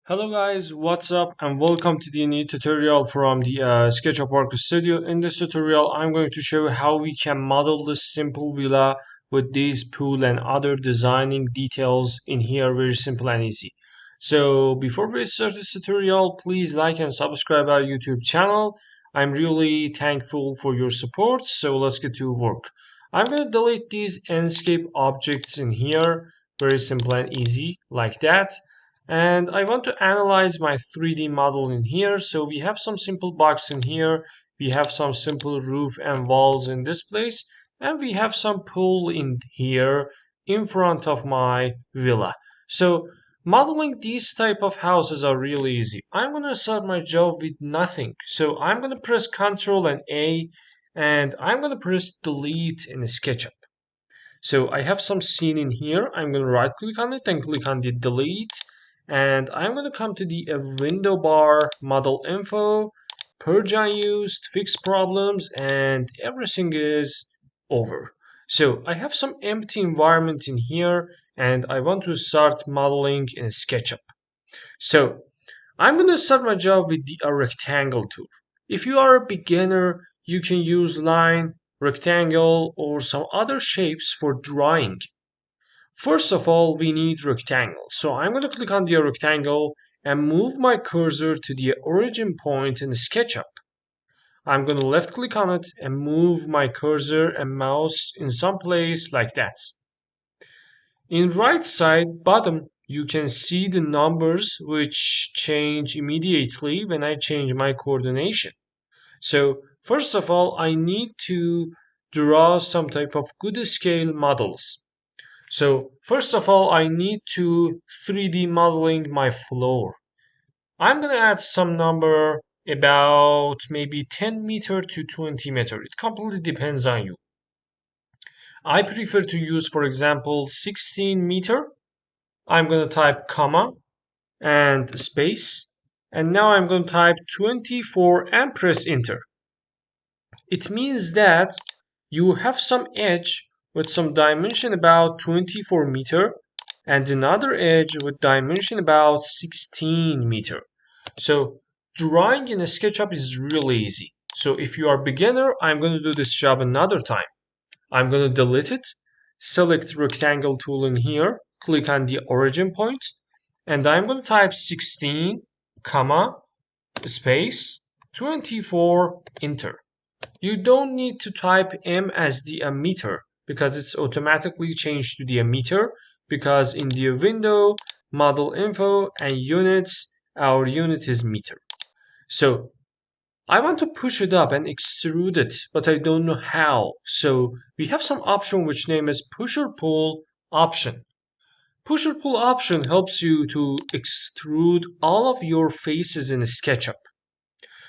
Hello guys, what's up and welcome to the new tutorial from the SketchUpArchStudio. In this tutorial, I'm going to show you how we can model this simple villa with this pool and other designing details in here, very simple and easy. So before we start this tutorial, please like and subscribe our YouTube channel. I'm really thankful for your support, so let's get to work. I'm going to delete these landscape objects in here, very simple and easy like that. And I want to analyze my 3D model in here. So we have some simple box in here. We have some simple roof and walls in this place. And we have some pool in here in front of my villa. So modeling these type of houses are really easy. I'm going to start my job with nothing. So I'm going to press Ctrl and A and I'm going to press delete in SketchUp. So I have some scene in here. I'm going to right click on it and click on the delete. And I'm going to come to the window bar, model info, purge unused, fix problems, and everything is over. So I have some empty environment in here, and I want to start modeling in SketchUp. So I'm going to start my job with the rectangle tool. If you are a beginner, you can use line, rectangle, or some other shapes for drawing. First of all, we need rectangle. So I'm going to click on the rectangle and move my cursor to the origin point in SketchUp. I'm going to left click on it and move my cursor and mouse in some place like that. In right side bottom, you can see the numbers which change immediately when I change my coordination. So first of all, I need to draw some type of good scale models. So first of all, I need to 3D modeling my floor. I'm going to add some number about maybe 10 meter to 20 meter. It completely depends on you. I prefer to use, for example, 16 meter. I'm going to type comma and space. And now I'm going to type 24 and press enter. It means that you have some edge with some dimension about 24 meter and another edge with dimension about 16 meter. So drawing in a SketchUp is really easy. So if you are beginner, I'm going to do this job another time. I'm going to delete it, select rectangle tool in here, click on the origin point, and I'm going to type 16, comma, space, 24, enter. You don't need to type M as the meter because it's automatically changed to the meter because in the window, model info and units, our unit is meter. So I want to push it up and extrude it, but I don't know how. So we have some option which name is pusher pull option. Pusher pull option helps you to extrude all of your faces in SketchUp.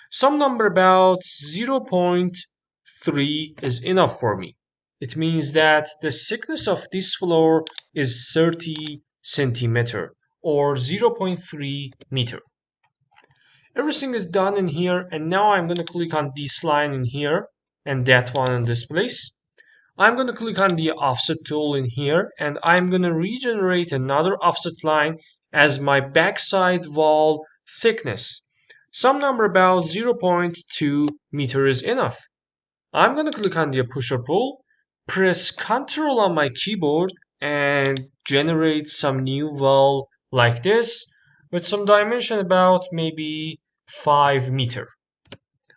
Some number about 0.3 is enough for me. It means that the thickness of this floor is 30 centimeter or 0.3 meter. Everything is done in here, and now I'm going to click on this line in here and that one in this place. I'm going to click on the offset tool in here and I'm going to regenerate another offset line as my backside wall thickness. Some number about 0.2 meter is enough. I'm going to click on the pusher pull, press Ctrl on my keyboard and generate some new wall like this with some dimension about maybe 5 meter.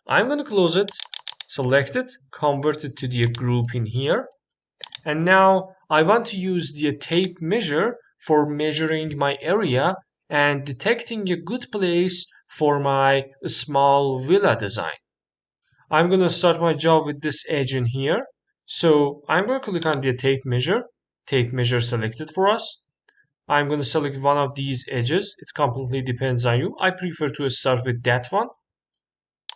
I'm going to close it, select it, convert it to the group in here. And now I want to use the tape measure for measuring my area and detecting a good place for my small villa design. I'm going to start my job with this edge in here. So I'm going to click on the tape measure selected for us. I'm going to select one of these edges. It completely depends on you. I prefer to start with that one.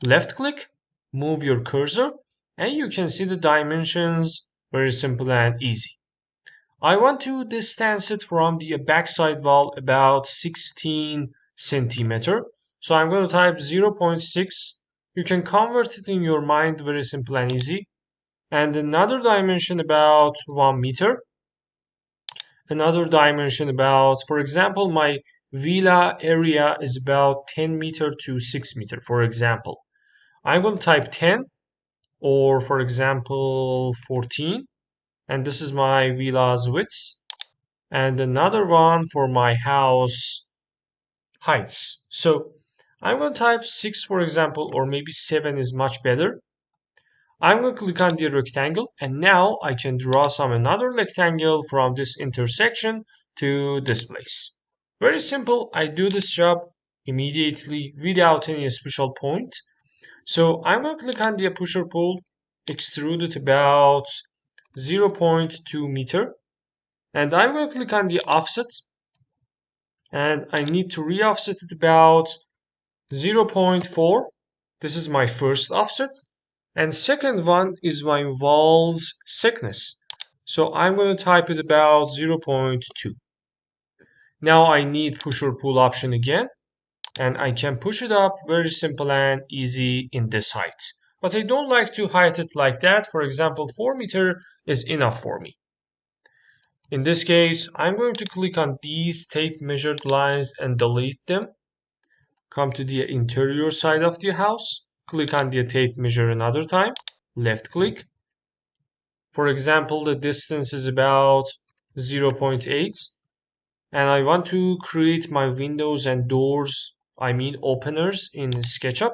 Left click, move your cursor, and you can see the dimensions, very simple and easy. I want to distance it from the backside wall about 16 centimeter. So I'm going to type 0.6. You can convert it in your mind, very simple and easy. And another dimension about 1 meter. Another dimension about, for example, my villa area is about 10 meter to 6 meter, for example. I'm going to type 10 or for example 14, and this is my villa's width, and another one for my house heights. So I'm going to type 6 for example, or maybe 7 is much better. I'm going to click on the rectangle, and now I can draw some another rectangle from this intersection to this place. Very simple. I do this job immediately without any special point. So I'm going to click on the pusher pull, extrude it about 0.2 meter, and I'm going to click on the offset, and I need to re-offset it about 0.4. This is my first offset. And second one is my wall's thickness. So I'm going to type it about 0.2. Now I need push or pull option again, and I can push it up very simple and easy in this height. But I don't like to height it like that. For example, 4 meter is enough for me. In this case, I'm going to click on these tape measured lines and delete them. Come to the interior side of the house, click on the tape measure another time, left click. For example, the distance is about 0.8, and I want to create my windows and doors, I mean openers, in SketchUp.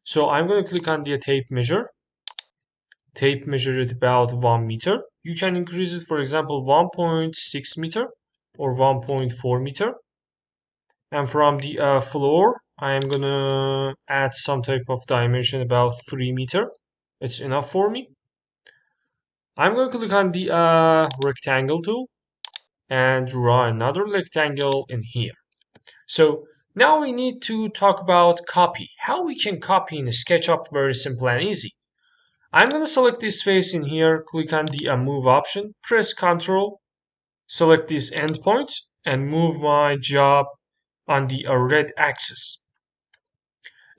So I'm going to click on the tape measure it about 1 meter. You can increase it, for example, 1.6 meter or 1.4 meter. And from the floor, I'm gonna add some type of dimension about 3 meter. It's enough for me. I'm going to click on the rectangle tool and draw another rectangle in here. So now we need to talk about copy. How we can copy in SketchUp, very simple and easy. I'm going to select this face in here, click on the move option, press Ctrl, select this endpoint, and move my job on the red axis.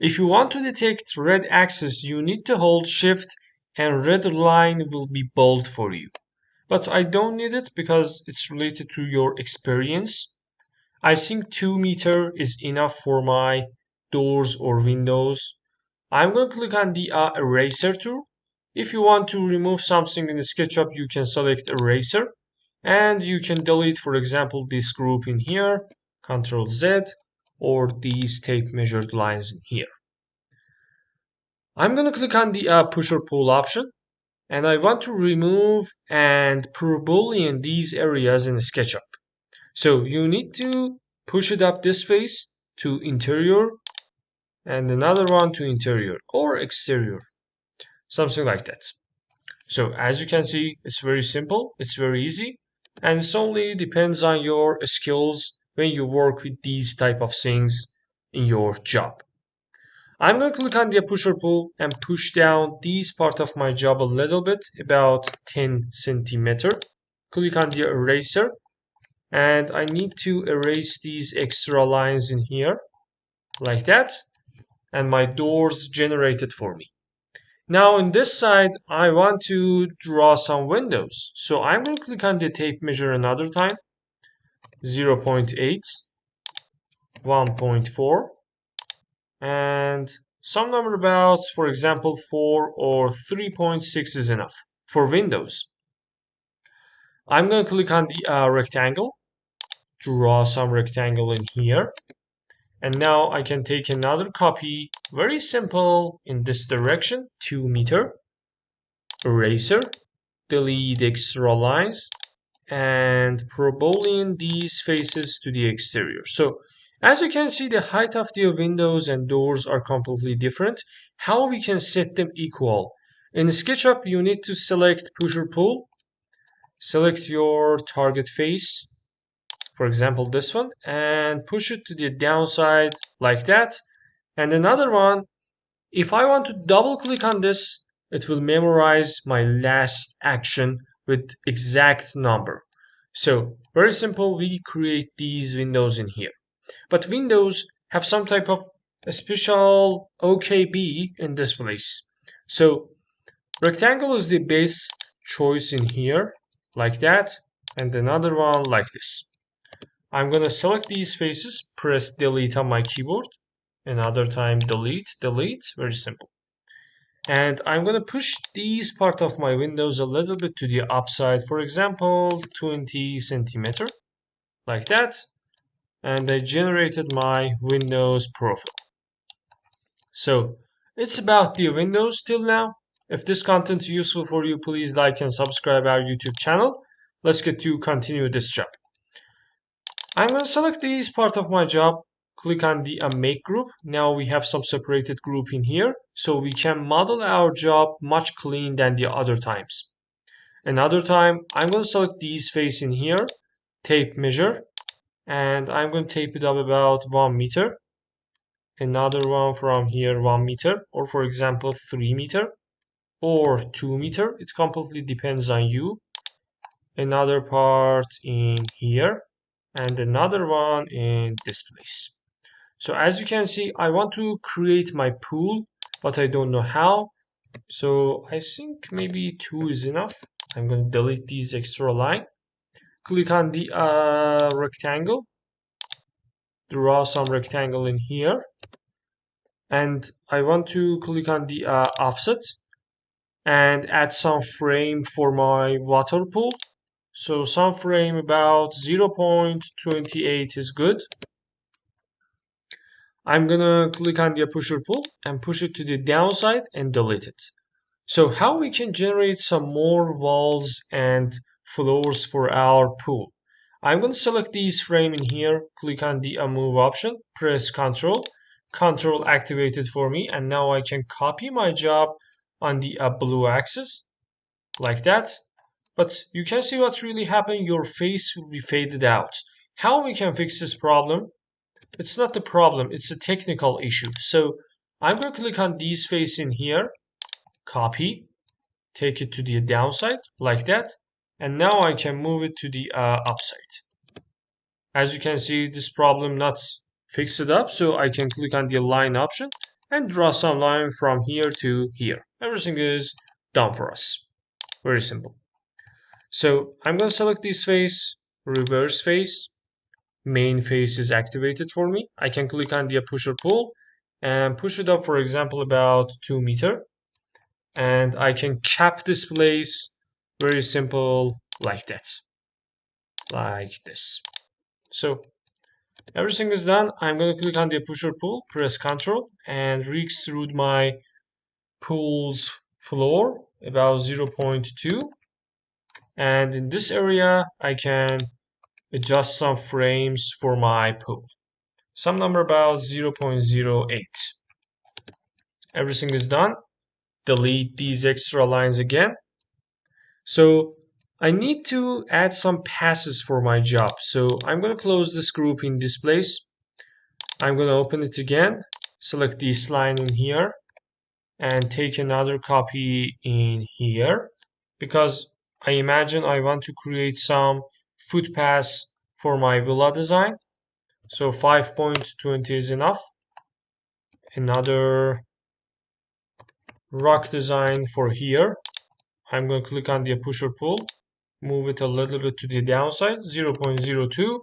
If you want to detect red axis, you need to hold Shift and red line will be bold for you. But I don't need it because it's related to your experience. I think 2 meter is enough for my doors or windows. I'm going to click on the eraser tool. If you want to remove something in the SketchUp, you can select eraser, and you can delete, for example, this group in here, Ctrl Z, or these tape measured lines in here. I'm going to click on the push or pull option, and I want to remove and Boolean these areas in SketchUp. So you need to push it up this face to interior, and another one to interior or exterior, something like that. So as you can see, it's very simple, it's very easy, and it only depends on your skills when you work with these type of things in your job. I'm going to click on the push or pull and push down this part of my job a little bit, about 10 centimeter. Click on the eraser, and I need to erase these extra lines in here, like that, and my doors generated for me. Now on this side, I want to draw some windows. So I'm going to click on the tape measure another time, 0.8, 1.4, and some number about, for example, 4 or 3.6 is enough for windows. I'm going to click on the rectangle, draw some rectangle in here. And now I can take another copy, very simple, in this direction, 2 meter, eraser, delete extra lines, and Boolean these faces to the exterior. So as you can see, the height of the windows and doors are completely different. How we can set them equal? In SketchUp, you need to select push or pull, select your target face, for example this one, and push it to the downside like that. And another one, if I want to double click on this, it will memorize my last action with exact number. So very simple, we create these windows in here. But windows have some type of a special OKB in this place. So rectangle is the best choice in here, like that, and another one like this. I'm going to select these faces, press delete on my keyboard. Another time delete, delete, very simple. And I'm going to push these part of my windows a little bit to the upside, for example, 20 centimeter, like that. And I generated my Windows profile. So it's about the Windows till now. If this content is useful for you, please like and subscribe our YouTube channel. Let's get to continue this job. I'm going to select this part of my job, click on the make group. Now we have some separated group in here, so we can model our job much clean than the other times. Another time, I'm going to select these face in here, tape measure, and I'm going to tape it up about 1 meter. Another one from here 1 meter, or for example 3 meter or 2 meter. It completely depends on you. Another part in here and another one in this place. So as you can see, I want to create my pool, but I don't know how. So I think maybe 2 is enough. I'm going to delete these extra line. Click on the rectangle, draw some rectangle in here. And I want to click on the offset and add some frame for my water pool. So some frame about 0.28 is good. I'm gonna click on the pusher pull and push it to the downside and delete it. So how we can generate some more walls and floors for our pool? I'm going to select these frame in here, click on the move option, press Ctrl, Ctrl activated for me, and now I can copy my job on the blue axis, like that. But you can see what's really happening, your face will be faded out. How we can fix this problem? It's not the problem, it's a technical issue. So I'm going to click on these face in here, copy, take it to the downside like that, and now I can move it to the upside. As you can see, this problem not fixed it up, so I can click on the line option and draw some line from here to here. Everything is done for us. Very simple. So I'm going to select this face, reverse face, main face is activated for me. I can click on the pusher pull and push it up, for example, about 2 meter. And I can cap this place, very simple, like that, like this. So everything is done. I'm going to click on the pusher pull, press Ctrl, and re-extrude my pool's floor about 0.2. And in this area, I can adjust some frames for my pool. Some number about 0.08. Everything is done. Delete these extra lines again. So I need to add some passes for my job. So I'm going to close this group in this place. I'm going to open it again, select this line in here, and take another copy in here, because I imagine I want to create some footpaths for my villa design. So 5.20 is enough. Another rock design for here. I'm going to click on the pusher pull, move it a little bit to the downside, 0.02.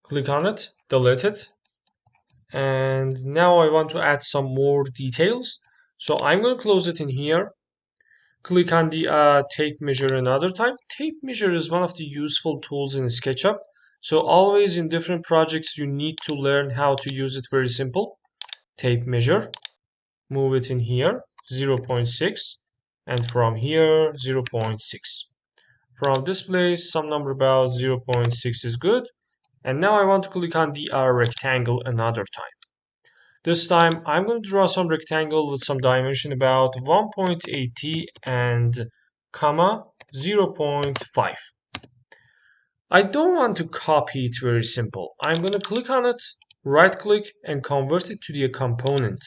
Click on it, delete it. And now I want to add some more details. So I'm going to close it in here. Click on the tape measure another time. Tape measure is one of the useful tools in SketchUp. So always in different projects, you need to learn how to use it. Very simple. Tape measure, move it in here, 0.6. And from here, 0.6. From this place, some number about 0.6 is good. And now I want to click on the rectangle another time. This time I'm going to draw some rectangle with some dimension about 1.80 and comma 0.5. I don't want to copy it, very simple. I'm going to click on it, right click, and convert it to the component.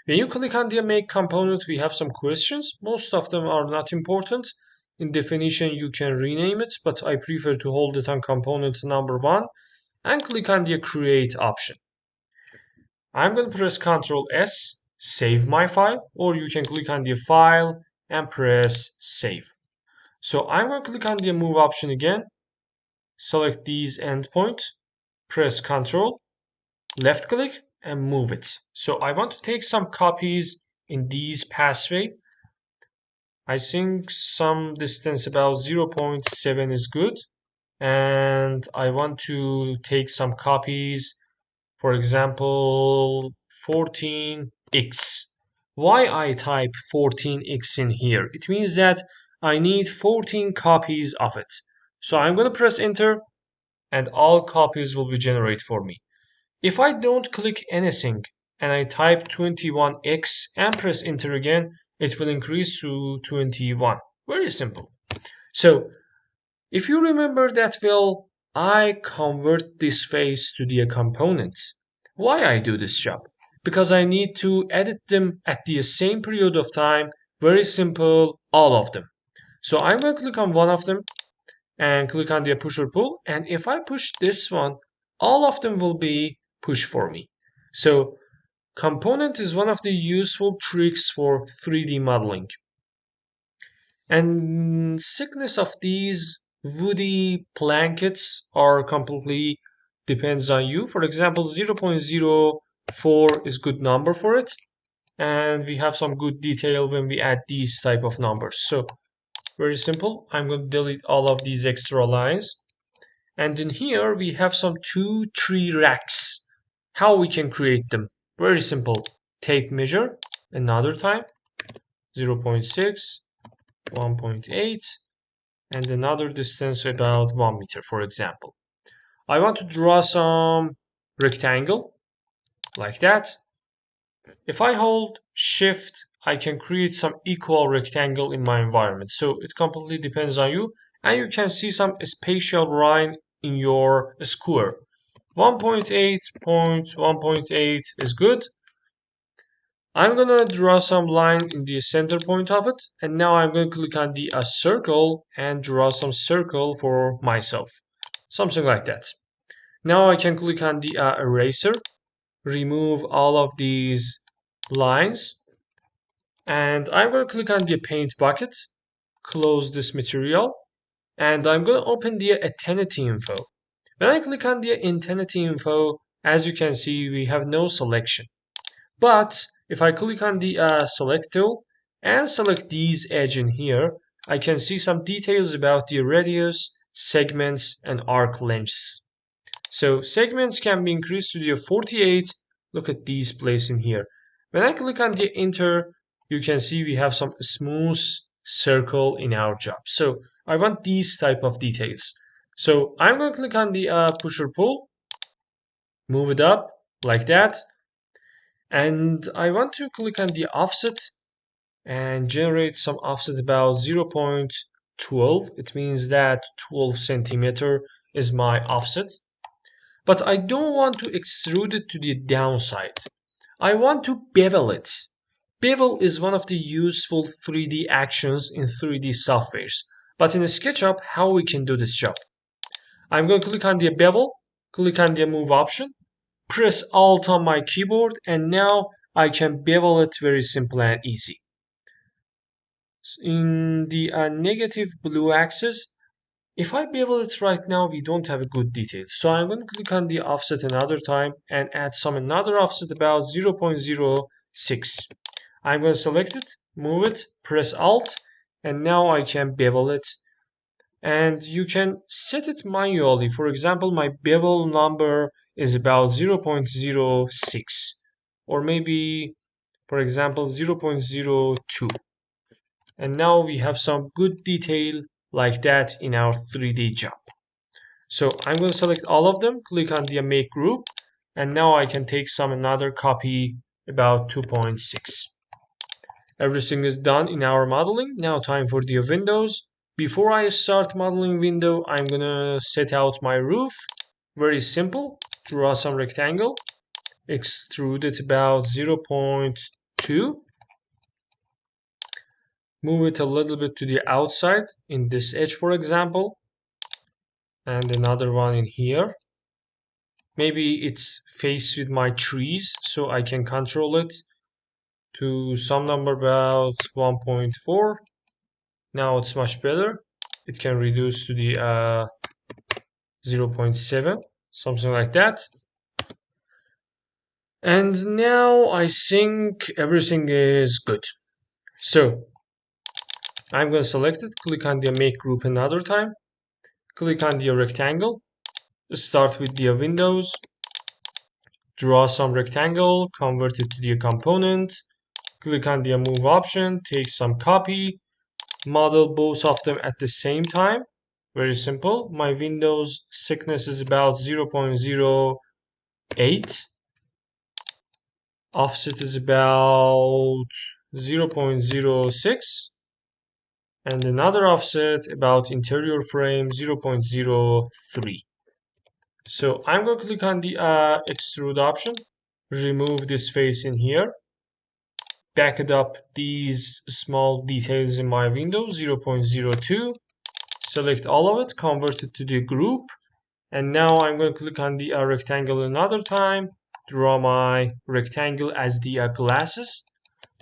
When you click on the make component, we have some questions. Most of them are not important. In definition, you can rename it, but I prefer to hold it on component number 1 and click on the create option. I'm going to press Ctrl S, save my file, or you can click on the file and press save. So I'm going to click on the move option again, select these endpoints, press Ctrl, left click, and move it. So I want to take some copies in these pathway. I think some distance about 0.7 is good. And I want to take some copies, for example, 14x. Why I type 14x in here? It means that I need 14 copies of it. So I'm going to press enter and all copies will be generated for me. If I don't click anything and I type 21x and press enter again, it will increase to 21. Very simple. So if you remember that well, I convert this face to the components. Why I do this job? Because I need to edit them at the same period of time. Very simple, all of them. So I'm going to click on one of them and click on the push or pull. And if I push this one, all of them will be pushed for me. So component is one of the useful tricks for 3D modeling. And thickness of these woody blankets are completely depends on you. For example, 0.04 is good number for it. And we have some good detail when we add these type of numbers. So very simple. I'm going to delete all of these extra lines. And in here we have some 2 tree racks. How we can create them? Very simple. Tape measure another time 0.6, 1.8, and another distance about 1 meter, for example. I want to draw some rectangle like that. If I hold shift, I can create some equal rectangle in my environment. So it completely depends on you. And you can see some spatial line in your square. 1.8.1.8 is good. I'm gonna draw some line in the center point of it, and now I'm gonna click on the circle and draw some circle for myself, something like that. Now I can click on the eraser, remove all of these lines, and I'm gonna click on the paint bucket, close this material, and I'm gonna open the intensity info. When I click on the intensity info, as you can see, we have no selection. But if I click on the select tool and select these edge in here, I can see some details about the radius, segments, and arc lengths. So segments can be increased to the 48. Look at these place in here. When I click on the enter, you can see we have some smooth circle in our job. So I want these type of details. So I'm going to click on the push or pull, move it up like that. And I want to click on the offset and generate some offset about 0.12. It means that 12 centimeter is my offset. But I don't want to extrude it to the downside. I want to bevel it. Bevel is one of the useful 3D actions in 3D softwares. But in SketchUp, how we can do this job? I'm going to click on the bevel, click on the move option, press Alt on my keyboard, and now I can bevel it very simple and easy. In the negative blue axis, if I bevel it right now, we don't have a good detail. So I'm going to click on the offset another time and add some another offset about 0.06. I'm going to select it, move it, press Alt, and now I can bevel it. And you can set it manually. For example, my bevel number is about 0.06 or maybe, for example, 0.02. And now we have some good detail like that in our 3D job. So I'm going to select all of them, click on the make group, and now I can take some another copy about 2.6. Everything is done in our modeling. Now time for the windows. Before I start modeling window, I'm gonna set out my roof. Very simple. Draw some rectangle. Extrude it about 0.2. Move it a little bit to the outside in this edge, for example. And another one in here. Maybe it's faced with my trees, so I can control it to some number about 1.4. Now it's much better. It can reduce to the 0.7, something like that. And now I think everything is good. So I'm going to select it, click on the make group another time, click on the rectangle, start with the windows, draw some rectangle, convert it to the component, click on the move option, take some copy, model both of them at the same time. Very simple. My windows thickness is about 0.08. Offset is about 0.06. And another offset about interior frame 0.03. So I'm going to click on the extrude option, remove this face in here, back it up these small details in my window 0.02, select all of it, convert it to the group, and now I'm going to click on the rectangle another time, draw my rectangle as the glasses.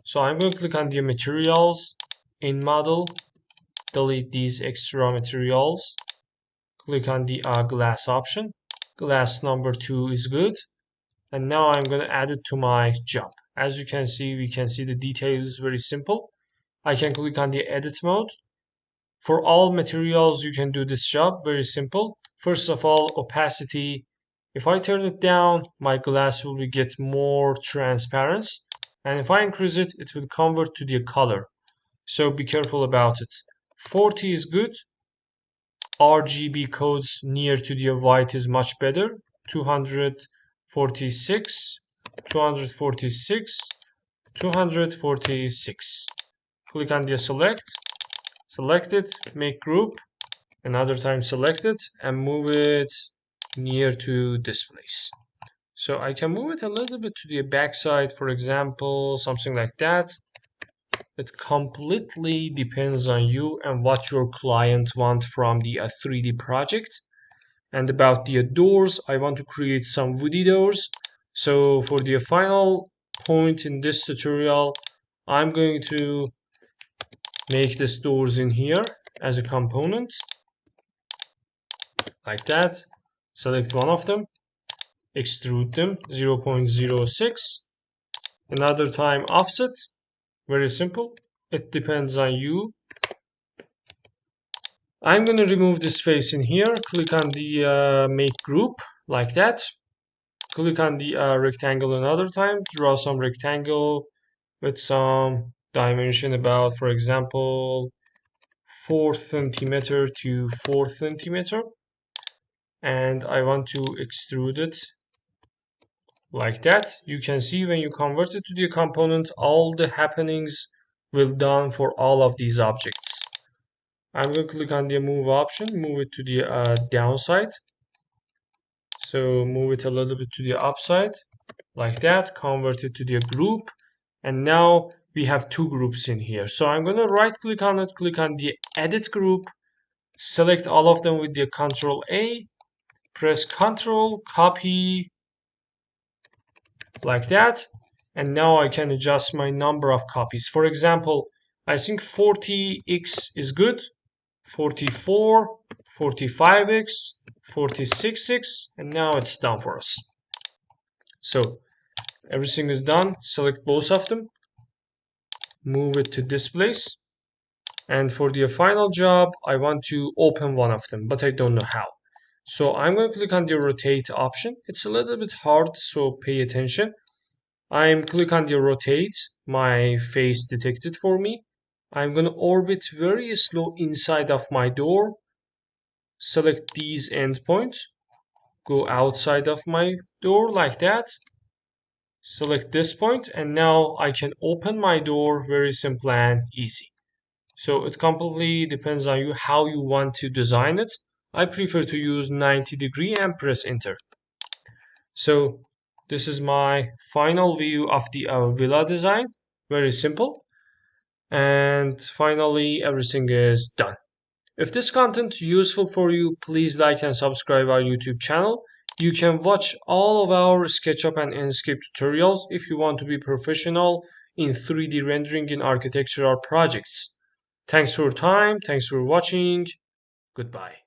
So I'm going to click on the materials, in model, delete these extra materials, click on the glass option, glass number 2 is good, and now I'm going to add it to my job. As you can see, we can see the details, very simple. I can click on the edit mode. For all materials, you can do this job, very simple. First of all, opacity. If I turn it down, my glass will get more transparent. And if I increase it, it will convert to the color. So be careful about it. 40 is good. RGB codes near to the white is much better. 246, 246, 246. Click on the select it, make group, another time select it, and move it near to this place. So I can move it a little bit to the back side, for example, something like that. It completely depends on you and what your client wants from the 3D project. And about the doors, I want to create some woody doors. So for the final point in this tutorial, I'm going to make these doors in here as a component, like that. Select one of them, extrude them 0.06, another time offset, very simple, it depends on you. I'm going to remove this face in here, click on the make group, like that, click on the rectangle another time, draw some rectangle with some dimension about, for example, 4 centimeter to 4 centimeter, and I want to extrude it like that. You can see when you convert it to the component, all the happenings will done for all of these objects. I'm going to click on the move option, move it to the downside. So move it a little bit to the upside, like that, convert it to the group, and now we have two groups in here. So I'm going to right click on it, click on the edit group, select all of them with the Ctrl A, press Ctrl, copy, like that, and now I can adjust my number of copies. For example, I think 40x is good, 44, 45x, 46x, and now it's done for us. So everything is done. Select both of them, move it to this place, and for the final job I want to open one of them, but I don't know how. So I'm going to click on the rotate option. It's a little bit hard, so pay attention. I'm click on the rotate, my face detected for me. I'm going to orbit very slow inside of my door, select these endpoints, go outside of my door like that, select this point, and now I can open my door, very simple and easy. So it completely depends on you how you want to design it. I prefer to use 90-degree and press enter. So this is my final view of the villa design, very simple, and finally everything is done. If this content is useful for you, please like and subscribe our YouTube channel. You can watch all of our SketchUp and Inkscape tutorials if you want to be professional in 3D rendering in architectural projects. Thanks for your time, thanks for watching, goodbye.